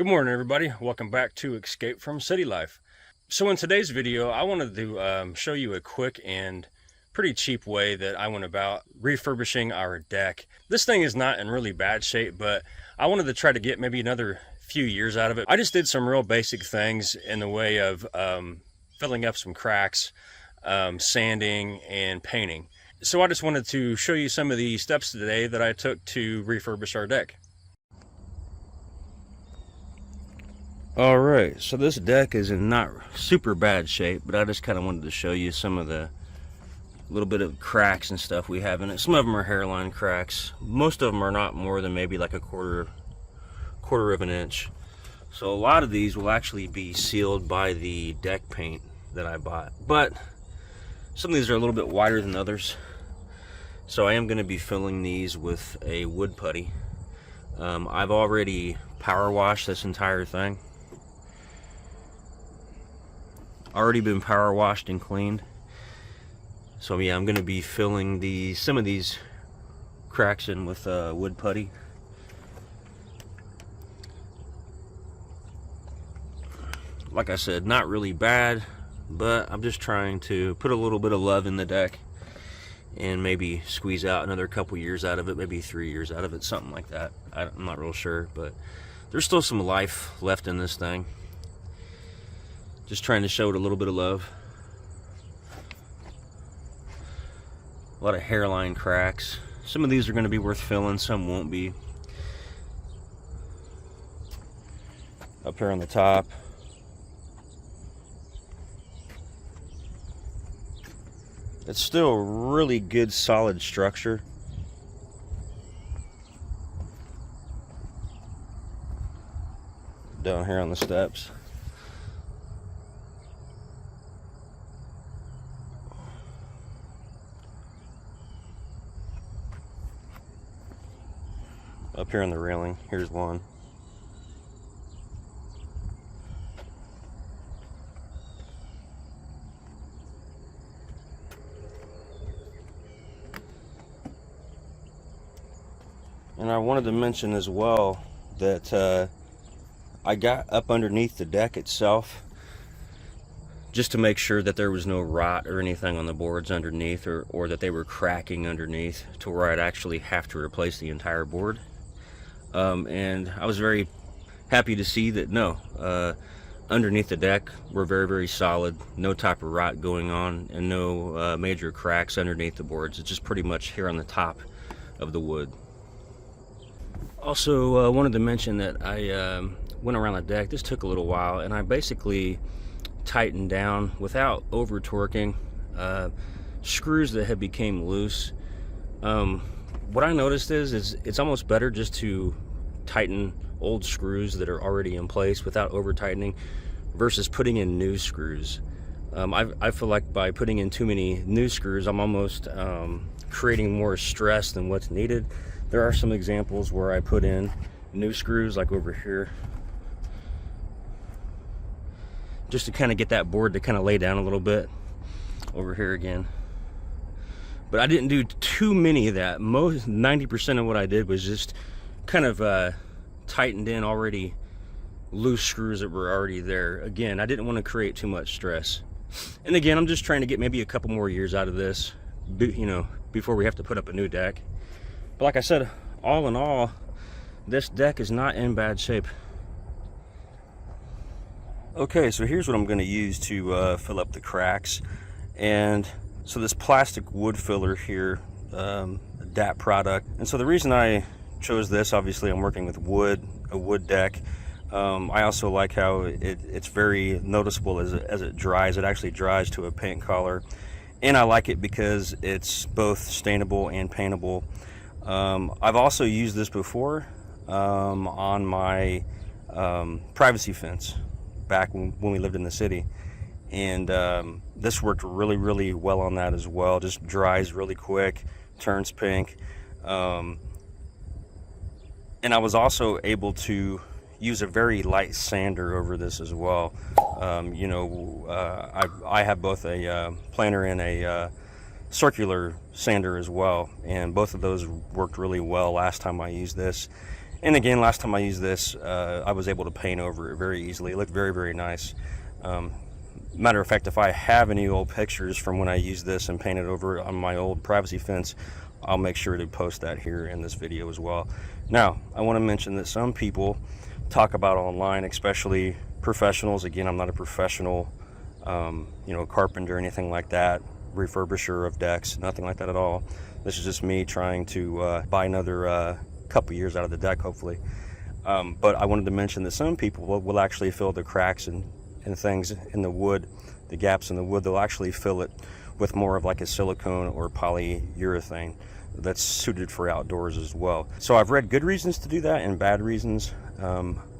Good morning, everybody. Welcome back to Escape from City Life. So in today's video, I wanted to show you a quick and pretty cheap way that I went about refurbishing our deck. This thing is not in really bad shape, but I wanted to try to get maybe another few years out of it. I just did some real basic things in the way of filling up some cracks, sanding, and painting. So I just wanted to show you some of the steps today that I took to refurbish our deck. Alright, so this deck is in not super bad shape, but I just kind of wanted to show you some of the little bit of cracks and stuff we have in it. Some of them are hairline cracks. Most of them are not more than maybe like a quarter of an inch. So a lot of these will actually be sealed by the deck paint that I bought. But some of these are a little bit wider than others. So I am going to be filling these with a wood putty. I've already power washed this entire thing. Already been power washed and cleaned. So yeah, I'm going to be filling some of these cracks in with wood putty. Like I said, not really bad, but I'm just trying to put a little bit of love in the deck and maybe squeeze out another couple years out of it, maybe 3 years out of it, something like that. I'm not real sure, but there's still some life left in this thing. Just trying to show it a little bit of love. A lot of hairline cracks. Some of these are going to be worth filling, some won't be. Up here on the top. It's still really good, solid structure. Down here on the steps. Up here on the railing, here's one. And I wanted to mention as well that I got up underneath the deck itself just to make sure that there was no rot or anything on the boards underneath, or that they were cracking underneath to where I'd actually have to replace the entire board. And I was very happy to see that no, underneath the deck we're very, very solid, no type of rot going on, and no major cracks underneath the boards. It's just pretty much here on the top of the wood. Also wanted to mention that I went around the deck. This took a little while, and I basically tightened down without over torquing screws that had became loose. What I noticed is it's almost better just to tighten old screws that are already in place without over tightening versus putting in new screws. I feel like by putting in too many new screws, I'm almost creating more stress than what's needed. There are some examples where I put in new screws, like over here, just to kind of get that board to kind of lay down a little bit. Over here again. But I didn't do too many of that. 90% of what I did was just kind of tightened in already loose screws that were already there. Again, I didn't want to create too much stress. And again, I'm just trying to get maybe a couple more years out of this, you know, before we have to put up a new deck. But like I said, all in all, this deck is not in bad shape. Okay, so here's what I'm going to use to fill up the cracks. And so this plastic wood filler here, DAP product. And so the reason I chose this, obviously I'm working with wood, a wood deck. I also like how it's very noticeable as it dries. It actually dries to a paint color. And I like it because it's both stainable and paintable. I've also used this before on my privacy fence back when we lived in the city. And this worked really, really well on that as well. Just dries really quick, turns pink. And I was also able to use a very light sander over this as well. You know, I have both a planer and a circular sander as well, and both of those worked really well last time I used this. And again, last time I used this, I was able to paint over it very easily. It looked very, very nice. Matter of fact, if I have any old pictures from when I used this and painted over it on my old privacy fence, I'll make sure to post that here in this video as well. Now, I want to mention that some people talk about online, especially professionals. Again, I'm not a professional, carpenter or anything like that, refurbisher of decks, nothing like that at all. This is just me trying to buy another couple years out of the deck, hopefully. But I wanted to mention that some people will actually fill the cracks and things in the wood, the gaps in the wood. They'll actually fill it with more of like a silicone or polyurethane that's suited for outdoors as well. So I've read good reasons to do that and bad reasons.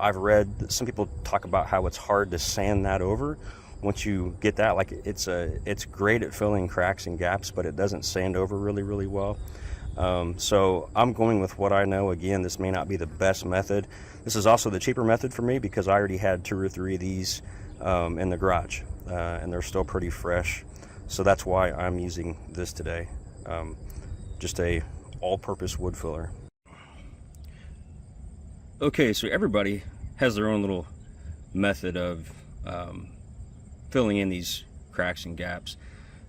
I've read that some people talk about how it's hard to sand that over once you get that. Like it's great at filling cracks and gaps, but it doesn't sand over really well. So I'm going with what I know. Again, this may not be the best method. This is also the cheaper method for me because I already had 2 or 3 of these in the garage, and they're still pretty fresh. So that's why I'm using this today. Just a all-purpose wood filler. Okay, so everybody has their own little method of filling in these cracks and gaps.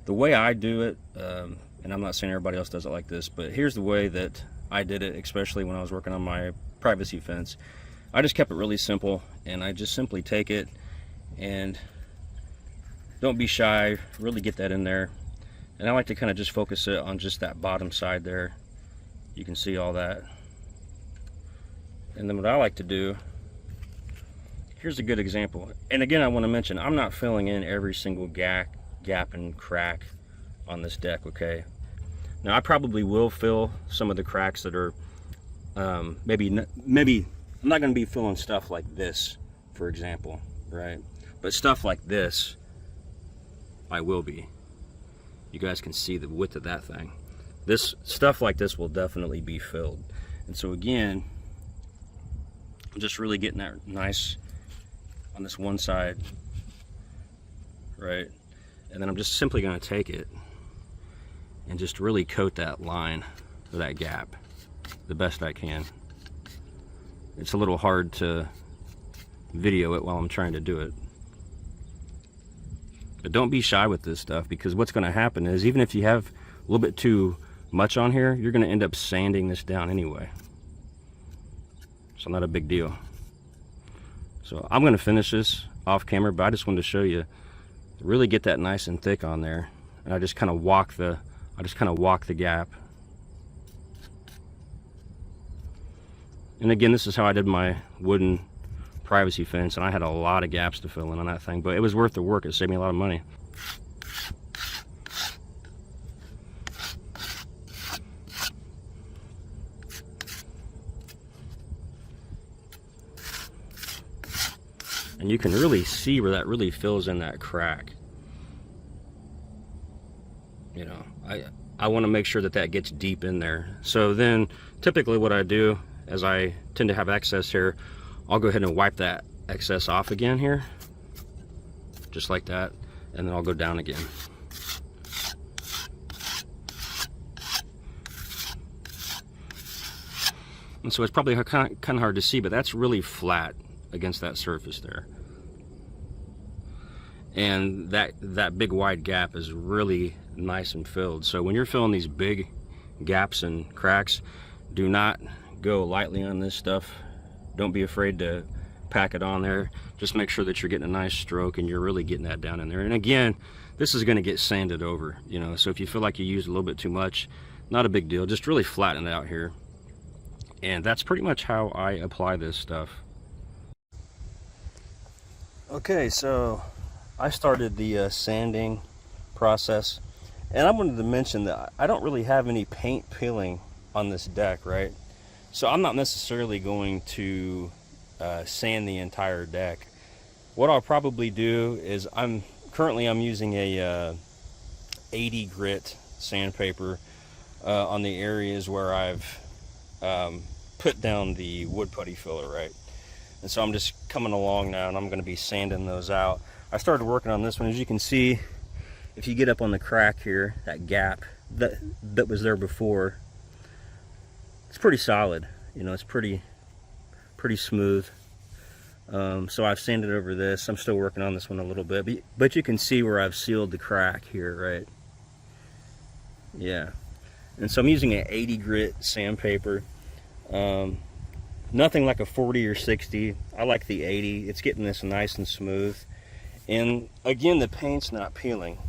The way I do it, and I'm not saying everybody else does it like this, but here's the way that I did it, especially when I was working on my privacy fence. I just kept it really simple, and I just simply take it and don't be shy, really get that in there. And I like to kind of just focus it on just that bottom side there. You can see all that. And then what I like to do, here's a good example. And again, I want to mention, I'm not filling in every single gap and crack on this deck, okay? Now I probably will fill some of the cracks that are maybe I'm not going to be filling stuff like this, for example, right? But stuff like this, I will be. You guys can see the width of that thing. This stuff like this will definitely be filled. And so again, I'm just really getting that nice on this one side, right? And then I'm just simply going to take it and just really coat that line or that gap the best I can. It's a little hard to video it while I'm trying to do it. But don't be shy with this stuff, because what's going to happen is, even if you have a little bit too much on here, you're going to end up sanding this down anyway. So not a big deal. So I'm going to finish this off camera, but I just wanted to show you, really get that nice and thick on there. And I just kind of walk the gap. And again, this is how I did my wooden privacy fence, and I had a lot of gaps to fill in on that thing, but it was worth the work. It saved me a lot of money. And you can really see where that really fills in that crack. You know, I want to make sure that that gets deep in there. So then typically what I do, as I tend to have excess here, I'll go ahead and wipe that excess off again here, just like that, and then I'll go down again. And so it's probably kind of hard to see, but that's really flat against that surface there. And that big wide gap is really nice and filled. So when you're filling these big gaps and cracks, do not go lightly on this stuff. Don't be afraid to pack it on there. Just make sure that you're getting a nice stroke and you're really getting that down in there. And again, this is going to get sanded over, you know, so if you feel like you used a little bit too much, not a big deal. Just really flatten it out here. And that's pretty much how I apply this stuff. Okay, so I started the sanding process, and I wanted to mention that I don't really have any paint peeling on this deck, right? So I'm not necessarily going to sand the entire deck. What I'll probably do is, I'm using a 80 grit sandpaper on the areas where I've put down the wood putty filler, right? And so I'm just coming along now, and I'm going to be sanding those out. I started working on this one. As you can see, if you get up on the crack here, that gap that was there before, it's pretty solid. You know, it's pretty pretty smooth. So I've sanded over this. I'm still working on this one a little bit, but you can see where I've sealed the crack here, right? Yeah. And so I'm using an 80 grit sandpaper. Nothing like a 40 or 60. I like the 80. It's getting this nice and smooth. And again, the paint's not peeling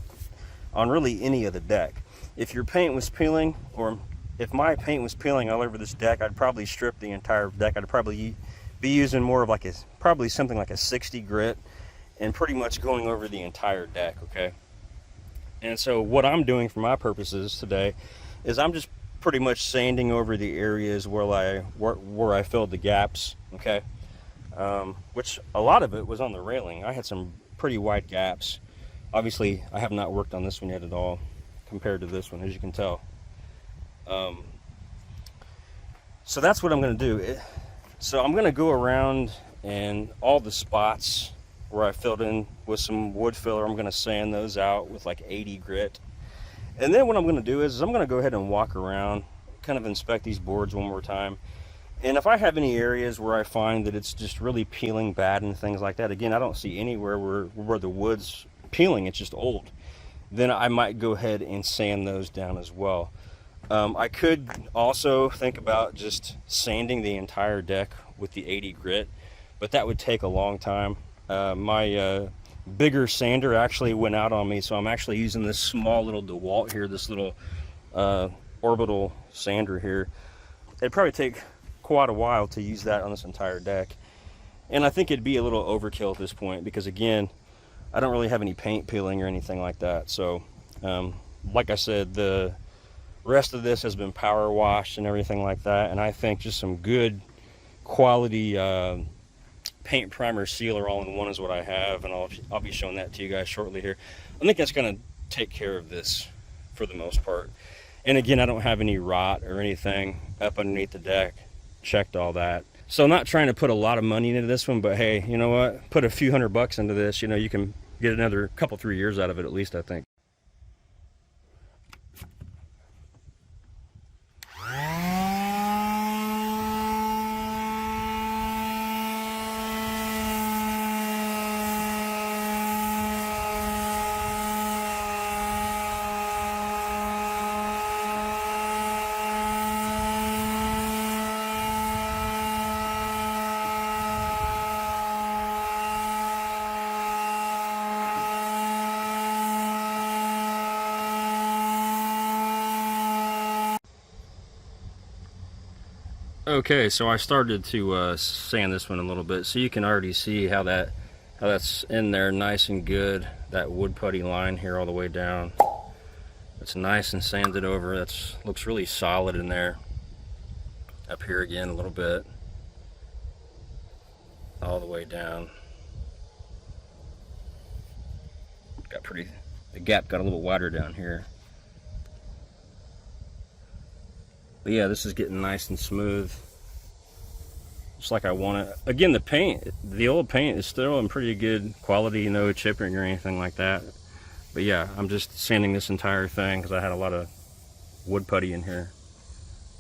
on really any of the deck. If your paint was peeling, or if my paint was peeling all over this deck, I'd probably strip the entire deck. I'd probably be using more of like probably something like a 60 grit and pretty much going over the entire deck, okay? And so what I'm doing for my purposes today is I'm just pretty much sanding over the areas where I filled the gaps, okay? Which a lot of it was on the railing. I had some pretty wide gaps. Obviously, I have not worked on this one yet at all compared to this one, as you can tell. So that's what I'm going to do. So I'm going to go around and all the spots where I filled in with some wood filler, I'm going to sand those out with like 80 grit. And then what I'm going to do is I'm going to go ahead and walk around, kind of inspect these boards one more time. And if I have any areas where I find that it's just really peeling bad and things like that, again, I don't see anywhere where the wood's peeling, it's just old, then I might go ahead and sand those down as well. I could also think about just sanding the entire deck with the 80 grit, but that would take a long time. My bigger sander actually went out on me, so I'm actually using this small little DeWalt here, this little orbital sander here. It'd probably take quite a while to use that on this entire deck, and I think it'd be a little overkill at this point because, again, I don't really have any paint peeling or anything like that. So like I said, the rest of this has been power washed and everything like that, and I think just some good quality paint primer sealer all in one is what I have, and I'll be showing that to you guys shortly here. I think that's going to take care of this for the most part. And again, I don't have any rot or anything up underneath the deck. Checked all that. So I'm not trying to put a lot of money into this one, but hey, you know what? Put a few $100 into this, you know, you can get another couple, 3 years out of it at least, I think. Okay, so I started to sand this one a little bit, so you can already see how that's in there nice and good. That wood putty line here all the way down. It's nice and sanded over. That looks really solid in there. Up here again a little bit. All the way down. The gap got a little wider down here. But yeah, this is getting nice and smooth, just like I want it. Again, the old paint is still in pretty good quality, no chipping or anything like that. But yeah, I'm just sanding this entire thing because I had a lot of wood putty in here.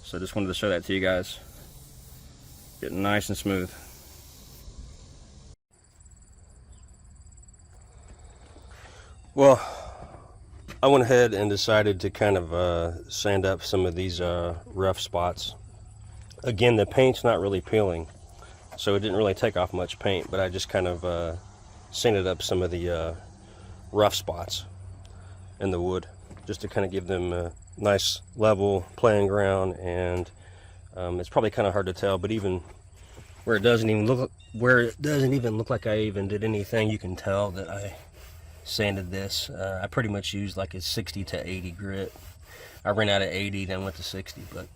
So I just wanted to show that to you guys. Getting nice and smooth. Well, I went ahead and decided to kind of sand up some of these rough spots. Again, the paint's not really peeling, so it didn't really take off much paint, but I just kind of sanded up some of the rough spots in the wood, just to kind of give them a nice level playing ground. And it's probably kind of hard to tell, but even where it doesn't even look like I even did anything, you can tell that I sanded this. I pretty much used like a 60 to 80 grit. I ran out of 80, then went to 60, but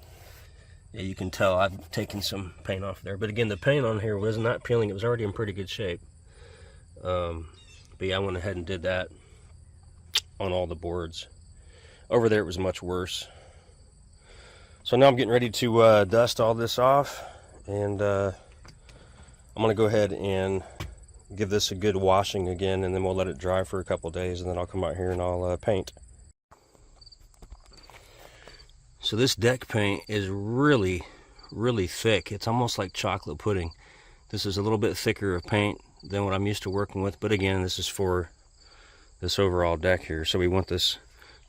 yeah, you can tell I've taken some paint off there. But again, the paint on here was not peeling. It was already in pretty good shape. But yeah, I went ahead and did that on all the boards. Over there it was much worse. So now I'm getting ready to dust all this off, and I'm gonna go ahead and give this a good washing again, and then we'll let it dry for a couple days, and then I'll come out here and I'll paint. So this deck paint is really, really thick. It's almost like chocolate pudding. This is a little bit thicker of paint than what I'm used to working with, but again, this is for this overall deck here. So we want this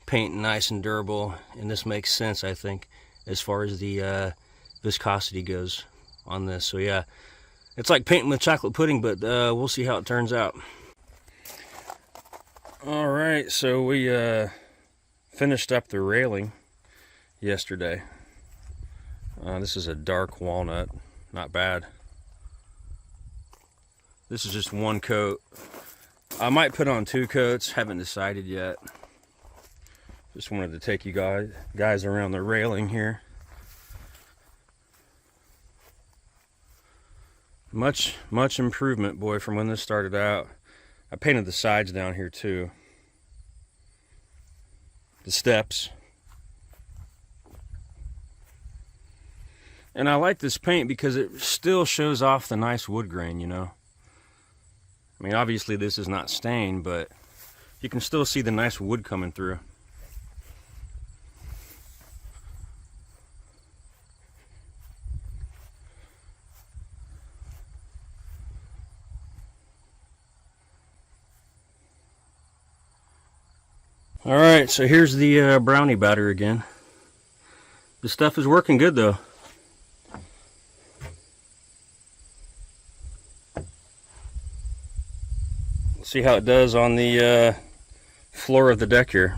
paint nice and durable, and this makes sense, I think, as far as the viscosity goes on this. So yeah, it's like painting with chocolate pudding, but we'll see how it turns out. All right, so we finished up the railing yesterday. This is a dark walnut, not bad. This is just one coat. I might put on 2 coats, haven't decided yet. Just wanted to take you guys around the railing here. Much improvement, boy, from when this started out. I painted the sides down here too. The steps. And I like this paint because it still shows off the nice wood grain, you know. I mean, obviously this is not stained, but you can still see the nice wood coming through. All right, so here's the brownie batter again. The stuff is working good though. Let's see how it does on the floor of the deck here.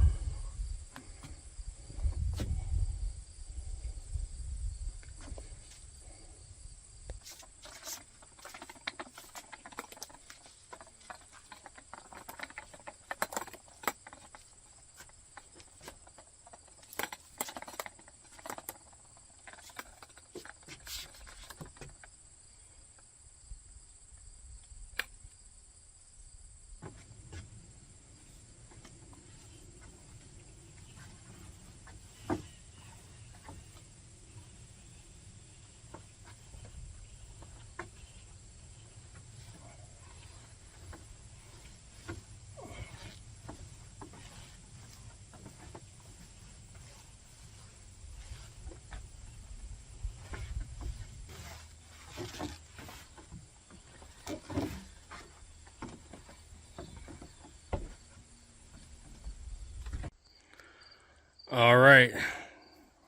All right,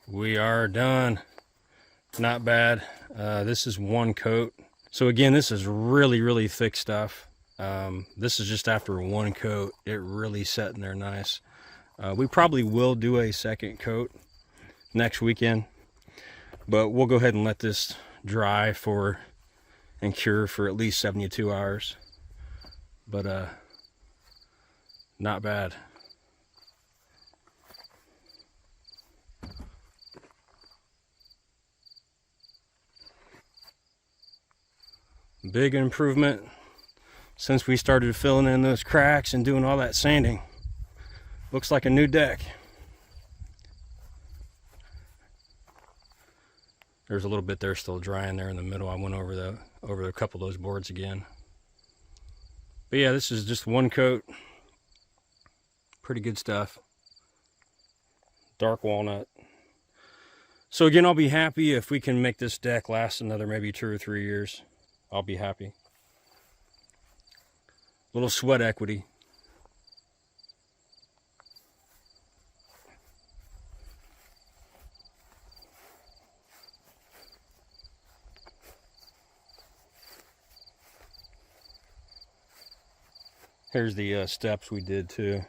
we are done. Not bad. This is one coat. So again, this is really thick stuff. This is just after one coat. It really set in there nice. We probably will do a second coat next weekend, but we'll go ahead and let this dry for and cure for at least 72 hours. But not bad. Big improvement since we started filling in those cracks and doing all that sanding. Looks like a new deck. There's a little bit there still drying there in the middle. I went over a couple of those boards again. But yeah, this is just one coat. Pretty good stuff. Dark walnut. So again, I'll be happy if we can make this deck last another maybe 2 or 3 years. I'll be happy. Little sweat equity. Here's the steps we did too.